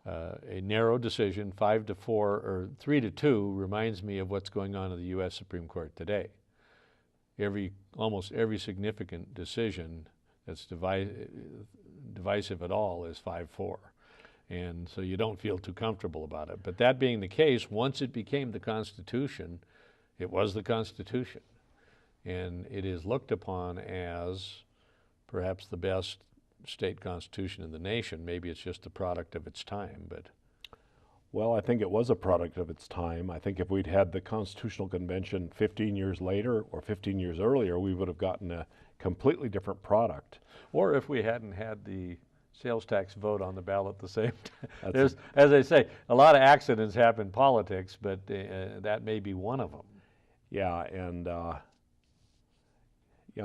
S2: a narrow decision, 5-4 or 3-2, reminds me of what's going on in the U.S. Supreme Court today. Almost every significant decision that's divisive at all is 5-4. And so you don't feel too comfortable about it. But that being the case, once it became the Constitution, it was the Constitution. And it is looked upon as perhaps the best state constitution in the nation. Maybe it's just a product of its time, but...
S3: Well, I think it was a product of its time. I think if we'd had the Constitutional Convention 15 years later or 15 years earlier, we would have gotten a completely different product.
S2: Or if we hadn't had the sales tax vote on the ballot at the same time. As I say, a lot of accidents happen in politics, but that may be one of them.
S3: Yeah, and I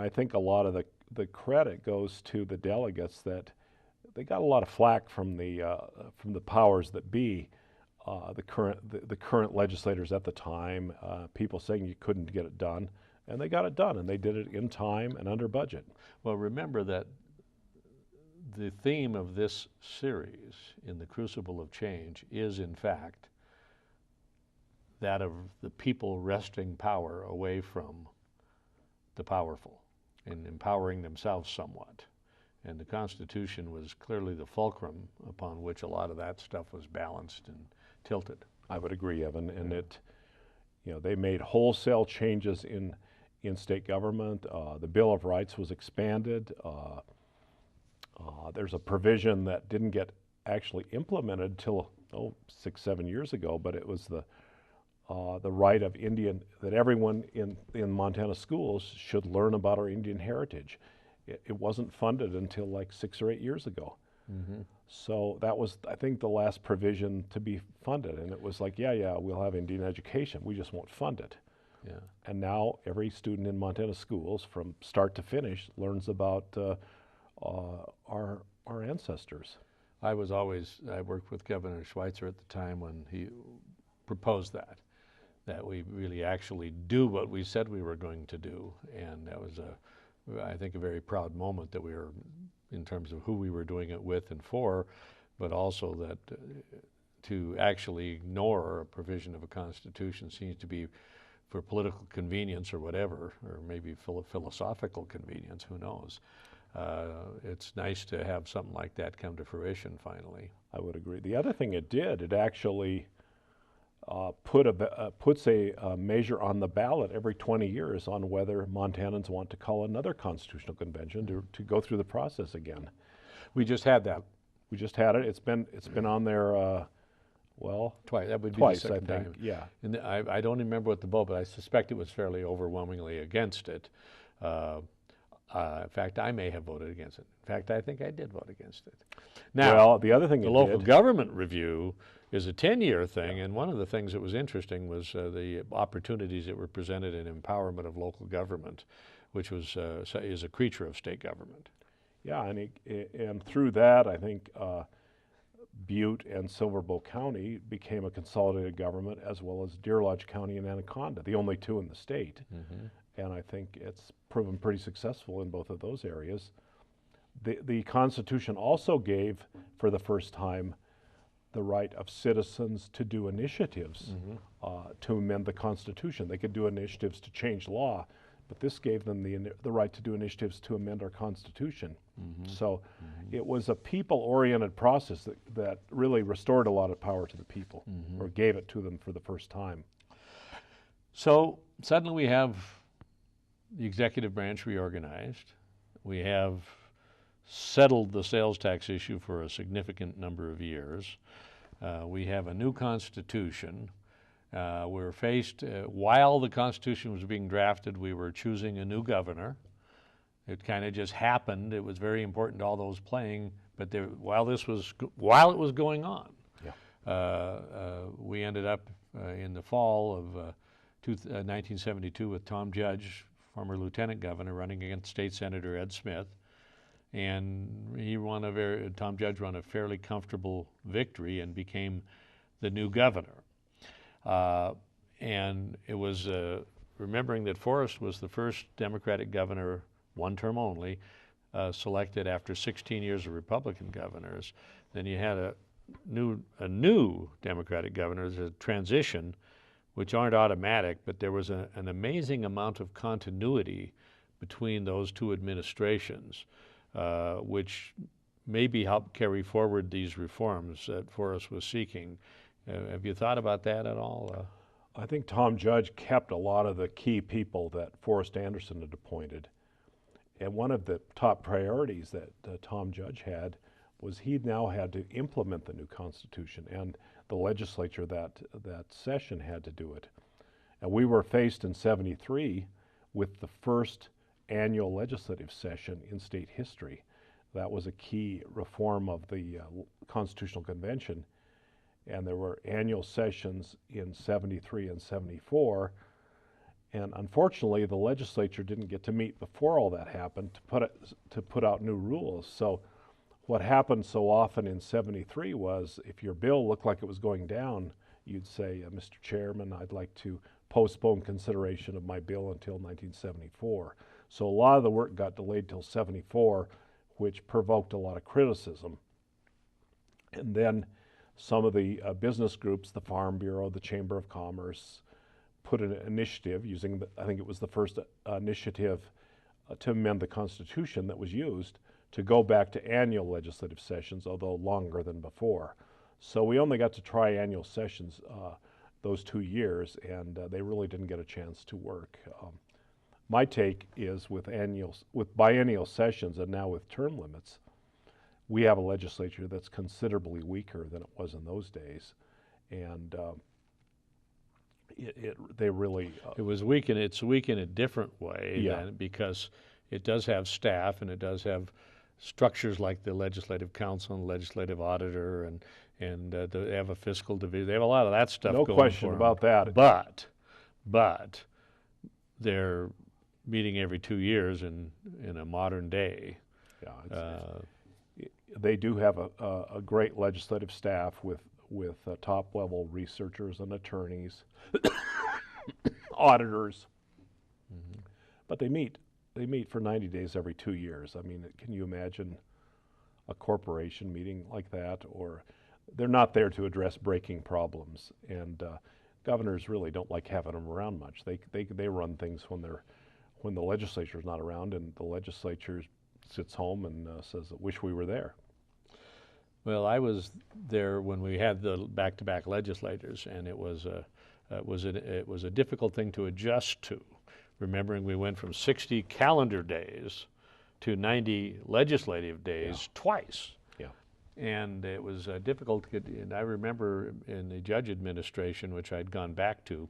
S3: think a lot of the credit goes to the delegates that they got a lot of flack from the powers that be, the current legislators at the time, people saying you couldn't get it done, and they got it done, and they did it in time and under budget.
S2: Well, remember that the theme of this series, In the Crucible of Change, is in fact that of the people wresting power away from the powerful and empowering themselves somewhat. And the Constitution was clearly the fulcrum upon which a lot of that stuff was balanced and tilted.
S3: I would agree, Evan, and they made wholesale changes in state government. The Bill of Rights was expanded. There's a provision that didn't get actually implemented till 6-7 years ago, but it was the right of that everyone in Montana schools should learn about our Indian heritage. It wasn't funded until like 6 or 8 years ago. Mm-hmm. So that was, I think, the last provision to be funded, and it was like, yeah, we'll have Indian education, we just won't fund it. Yeah. And now every student in Montana schools, from start to finish, learns about our ancestors.
S2: I worked with Governor Schweitzer at the time when he proposed that we really actually do what we said we were going to do. And that was, I think, a very proud moment that we were, in terms of who we were doing it with and for, but also that to actually ignore a provision of a constitution seems to be for political convenience or whatever, or maybe philosophical convenience, who knows. It's nice to have something like that come to fruition finally.
S3: I would agree. The other thing it did, it actually puts a measure on the ballot every 20 years on whether Montanans want to call another constitutional convention to go through the process again.
S2: We just had that.
S3: We just had it. It's been on there.
S2: Twice. That would be
S3: twice,
S2: the second
S3: I think.
S2: time.
S3: Yeah.
S2: And I don't remember what the vote, but I suspect it was fairly overwhelmingly against it. In fact, I may have voted against it. In fact, I think I did vote against it. Now,
S3: the other thing
S2: the local government review is a 10-year thing, and one of the things that was interesting was the opportunities that were presented in empowerment of local government, which was is a creature of state government.
S3: Yeah, and through that, I think Butte and Silver Bow County became a consolidated government, as well as Deer Lodge County and Anaconda, the only two in the state. Mm-hmm. And I think it's proven pretty successful in both of those areas. The Constitution also gave, for the first time, the right of citizens to do initiatives to amend the Constitution. They could do initiatives to change law, but this gave them the right to do initiatives to amend our Constitution. Mm-hmm. So it was a people-oriented process that really restored a lot of power to the people, or gave it to them for the first time.
S2: So suddenly we have the executive branch reorganized. We have settled the sales tax issue for a significant number of years. We have a new constitution. We're faced, while the Constitution was being drafted, we were choosing a new governor. It kind of just happened. It was very important to all those playing, but while it was going on, we ended up in the fall of 1972 with Tom Judge, former lieutenant governor, running against State Senator Ed Smith, and Tom Judge won a fairly comfortable victory and became the new governor. And it was remembering that Forrest was the first Democratic governor, one term only, selected after 16 years of Republican governors. Then you had a new Democratic governor, there's a transition, which aren't automatic, but there was an amazing amount of continuity between those two administrations, which maybe helped carry forward these reforms that Forrest was seeking. Have you thought about that at all?
S3: I think Tom Judge kept a lot of the key people that Forrest Anderson had appointed. And one of the top priorities that Tom Judge had was he now had to implement the new Constitution, and the legislature that session had to do it. And we were faced in '73 with the first annual legislative session in state history. That was a key reform of the Constitutional Convention. And there were annual sessions in '73 and '74. And unfortunately, the legislature didn't get to meet before all that happened to put out new rules. So what happened so often in '73 was if your bill looked like it was going down, you'd say, Mr. Chairman, I'd like to postpone consideration of my bill until 1974. So a lot of the work got delayed till '74, which provoked a lot of criticism. And then some of the business groups, the Farm Bureau, the Chamber of Commerce, put an initiative using, I think it was the first initiative to amend the Constitution that was used to go back to annual legislative sessions, although longer than before. So we only got to try annual sessions those 2 years, and they really didn't get a chance to work. My take is with biennial sessions and now with term limits, we have a legislature that's considerably weaker than it was in those days, and they really
S2: it was weak, and it's weak in a different way.
S3: Yeah.
S2: Because it does have staff, and it does have structures like the Legislative Council and Legislative Auditor, and they have a fiscal division. They have a lot of that stuff
S3: no
S2: going
S3: question
S2: for
S3: about
S2: them.
S3: that.
S2: But they're meeting every 2 years in a modern day.
S3: Yeah, they do have a great legislative staff with top-level researchers and attorneys, auditors. Mm-hmm. But they meet for 90 days every 2 years. I mean, can you imagine a corporation meeting like that? Or they're not there to address breaking problems, and governors really don't like having them around much. They run things when the legislature's not around, and the legislature sits home and says, "I wish we were there."
S2: Well, I was there when we had the back-to-back legislators, and it was a difficult thing to adjust to. Remembering we went from 60 calendar days to 90 legislative days twice.
S3: Yeah.
S2: And it was difficult to get, and I remember in the Judge administration, which I'd gone back to,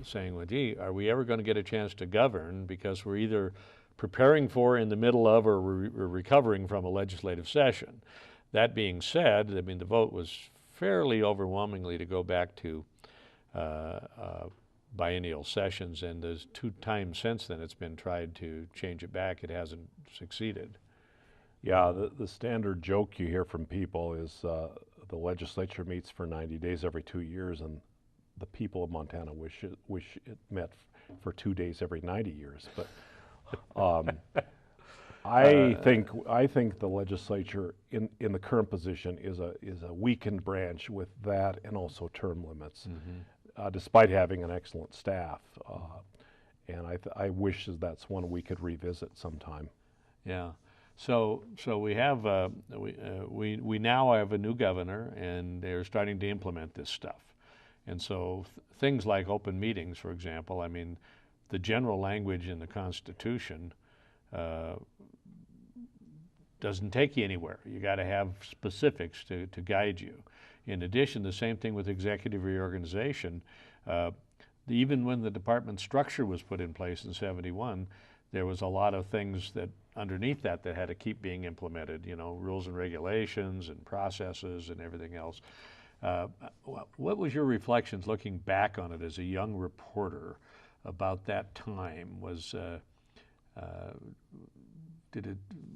S2: saying, well, gee, are we ever going to get a chance to govern, because we're either preparing for, in the middle of, or we're recovering from a legislative session. That being said, I mean, the vote was fairly overwhelmingly to go back to biennial sessions, and there's 2 times since then it's been tried to change it back. It hasn't succeeded.
S3: Yeah, the standard joke you hear from people is the legislature meets for 90 days every 2 years, and the people of Montana wish it met for 2 days every 90 years. But I think the legislature in the current position is a weakened branch with that, and also term limits, despite having an excellent staff. And I wish that's one we could revisit sometime.
S2: Yeah. So we have we now have a new governor, and they're starting to implement this stuff. And so things like open meetings, for example, I mean, the general language in the Constitution doesn't take you anywhere. You got to have specifics to guide you. In addition, the same thing with executive reorganization. Even when the department structure was put in place in '71, there was a lot of things that underneath that had to keep being implemented, you know, rules and regulations and processes and everything else. What was your reflections looking back on it as a young reporter about that time?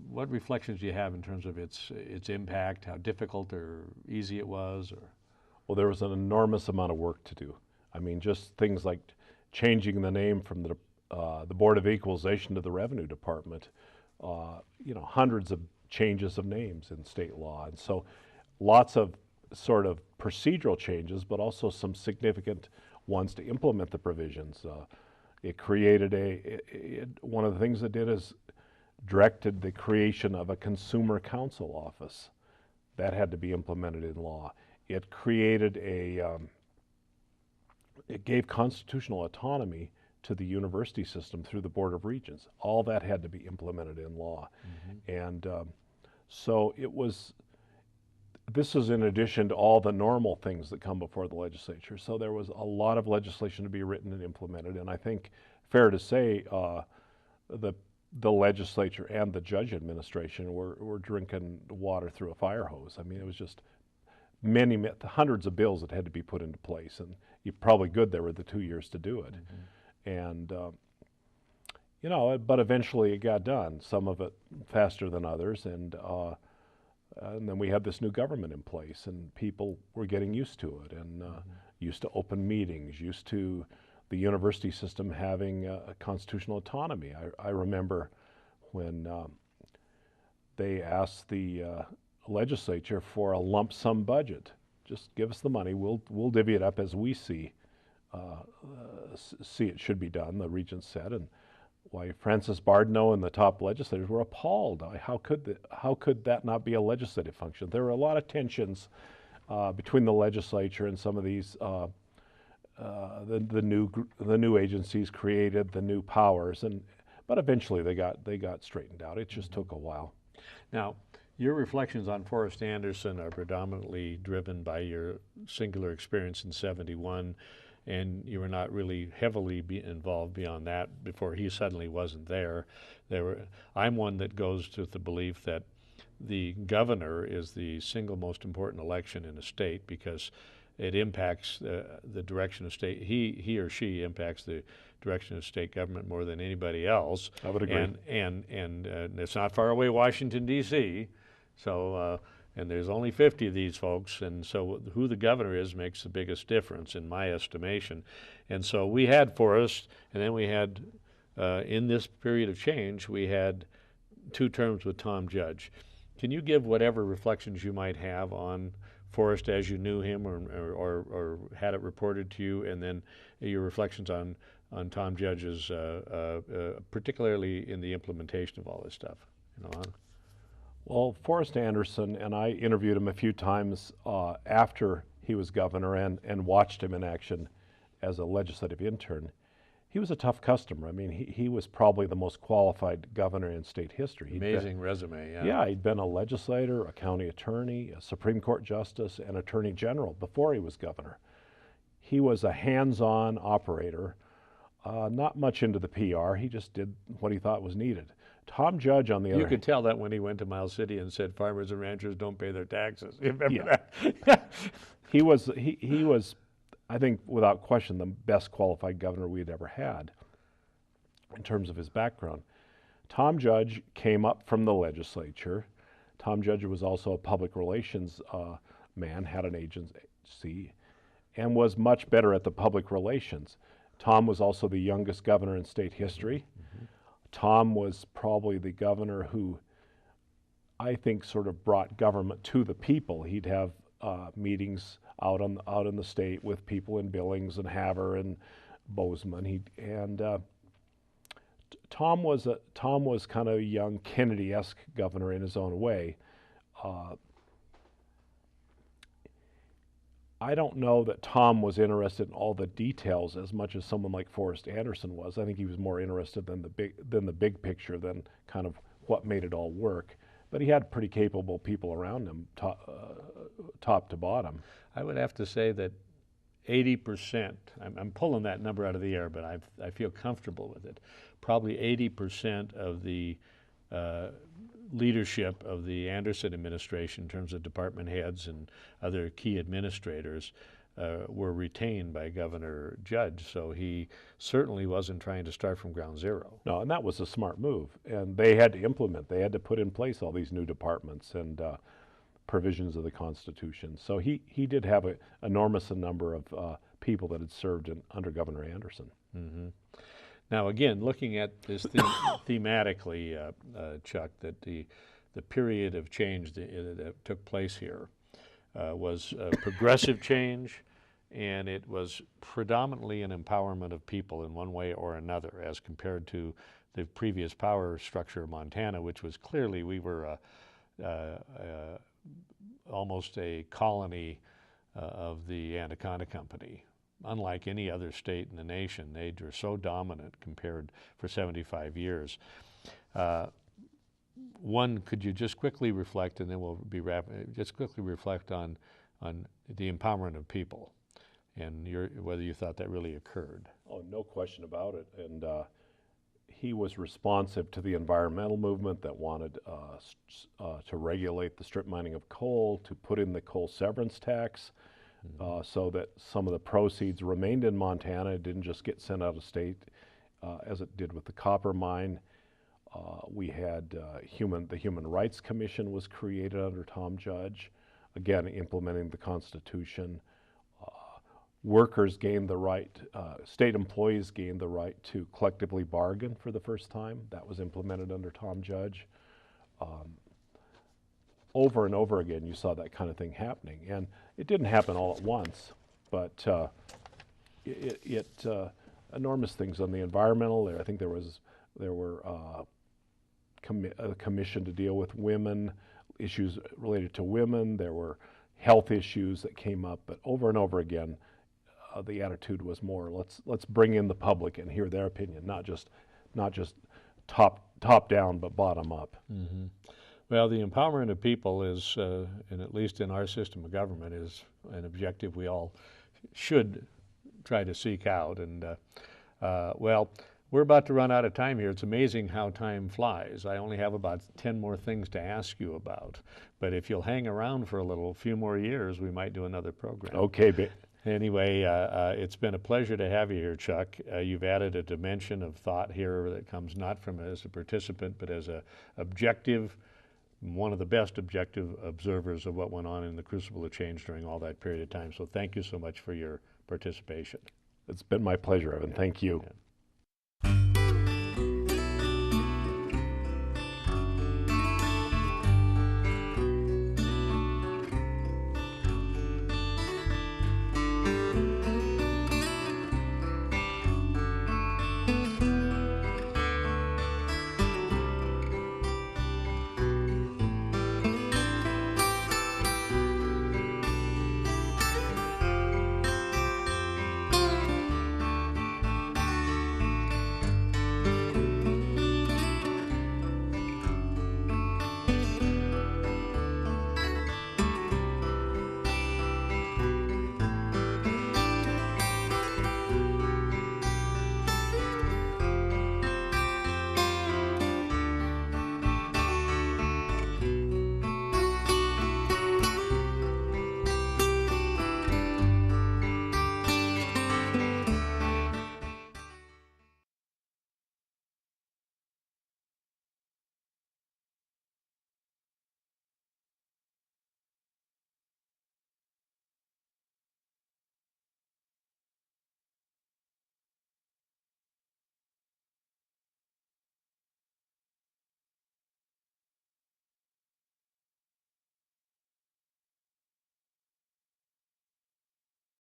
S2: What reflections do you have in terms of its impact, how difficult or easy it was? Or?
S3: Well, there was an enormous amount of work to do. I mean, just things like changing the name from the Board of Equalization to the Revenue Department. You know, hundreds of changes of names in state law, and so lots of sort of procedural changes, but also some significant ones to implement the provisions. It created one of the things it did is directed the creation of a consumer counsel office. That had to be implemented in law. It created it gave constitutional autonomy to the university system through the Board of Regents. All that had to be implemented in law. And so this is in addition to all the normal things that come before the legislature. So there was a lot of legislation to be written and implemented. And I think, fair to say, the legislature and the judge administration were drinking water through a fire hose. I mean, it was just hundreds of bills that had to be put into place. And you're probably good there were the 2 years to do it. And, you know, but eventually it got done, some of it faster than others. And then we had this new government in place, and people were getting used to it, and used to open meetings, used to the university system having a constitutional autonomy. I remember when they asked the legislature for a lump sum budget. Just give us the money, we'll divvy it up as we see it should be done, the regents said. And why, Francis Bardno and the top legislators were appalled. How could that not be a legislative function? There were a lot of tensions between the legislature and some of these the new agencies created, the new powers, but eventually they got straightened out. It just took a while.
S2: Now, your reflections on Forrest Anderson are predominantly driven by your singular experience in '71, and you were not really heavily involved beyond that before he suddenly wasn't there. I'm one that goes to the belief that the governor is the single most important election in a state because it impacts the direction of state. He or she impacts the direction of state government more than anybody else.
S3: I would agree.
S2: And it's not far away, Washington, D.C., so and there's only 50 of these folks, and so who the governor is makes the biggest difference in my estimation. And so we had Forrest, and then we had, in this period of change, we had 2 terms with Tom Judge. Can you give whatever reflections you might have on Forrest as you knew him or had it reported to you, and then your reflections on Tom Judge's, particularly in the implementation of all this stuff? You know,
S3: Well, Forrest Anderson, and I interviewed him a few times after he was governor and watched him in action as a legislative intern. He was a tough customer. I mean, he was probably the most qualified governor in state history.
S2: Amazing resume, yeah.
S3: Yeah, he'd been a legislator, a county attorney, a Supreme Court justice, and attorney general before he was governor. He was a hands-on operator, not much into the PR. He just did what he thought was needed. Tom Judge, on the other hand.
S2: You could tell that when he went to Miles City and said farmers and ranchers don't pay their taxes. You remember
S3: that? He was, I think, without question, the best qualified governor we'd ever had in terms of his background. Tom Judge came up from the legislature. Tom Judge was also a public relations man, had an agency, and was much better at the public relations. Tom was also the youngest governor in state history. Tom was probably the governor who, I think, sort of brought government to the people. He'd have meetings out in the state with people in Billings and Havre and Bozeman. Tom was kind of a young Kennedy-esque governor in his own way. I don't know that Tom was interested in all the details as much as someone like Forrest Anderson was. I think he was more interested than the big picture, than kind of what made it all work. But he had pretty capable people around him, top to bottom.
S2: I would have to say that 80%, I'm pulling that number out of the air, but I feel comfortable with it. Probably 80% of the leadership of the Anderson administration in terms of department heads and other key administrators were retained by Governor Judge, so he certainly wasn't trying to start from ground zero.
S3: No, and that was a smart move. And they had to implement, they had to put in place all these new departments. And provisions of the Constitution. So he did have an enormous number of people that had served under Governor Anderson.
S2: Mm-hmm. Now, again, looking at this thematically, Chuck, that the period of change that took place here was progressive change, and it was predominantly an empowerment of people in one way or another, as compared to the previous power structure of Montana, which was clearly, we were almost a colony of the Anaconda Company. Unlike any other state in the nation, they were so dominant compared for 75 years. One, could you just quickly reflect, and then we'll be wrapping, just quickly reflect on the empowerment of people and whether you thought that really occurred?
S3: Oh, no question about it. And he was responsive to the environmental movement that wanted to regulate the strip mining of coal, to put in the coal severance tax, so that some of the proceeds remained in Montana. It didn't just get sent out of state as it did with the copper mine. We had the Human Rights Commission was created under Tom Judge, again implementing the Constitution. Workers gained the right, state employees gained the right to collectively bargain for the first time. That was implemented under Tom Judge. Over and over again, you saw that kind of thing happening. And it didn't happen all at once, but enormous things on the environmental. I think there were a commission to deal with women, issues related to women. There were health issues that came up, but over and over again, the attitude was more, let's bring in the public and hear their opinion, not just top down, but bottom up.
S2: Mm-hmm. Well, the empowerment of people is, and at least in our system of government, is an objective we all should try to seek out. And well, we're about to run out of time here. It's amazing how time flies. I only have about 10 more things to ask you about. But if you'll hang around for a few more years, we might do another program.
S3: Okay.
S2: Anyway, it's been a pleasure to have you here, Chuck. You've added a dimension of thought here that comes not from as a participant, but as a objective, one of the best objective observers of what went on in the crucible of change during all that period of time. So thank you so much for your participation.
S3: It's been my pleasure, Evan. Thank you.
S2: Yeah.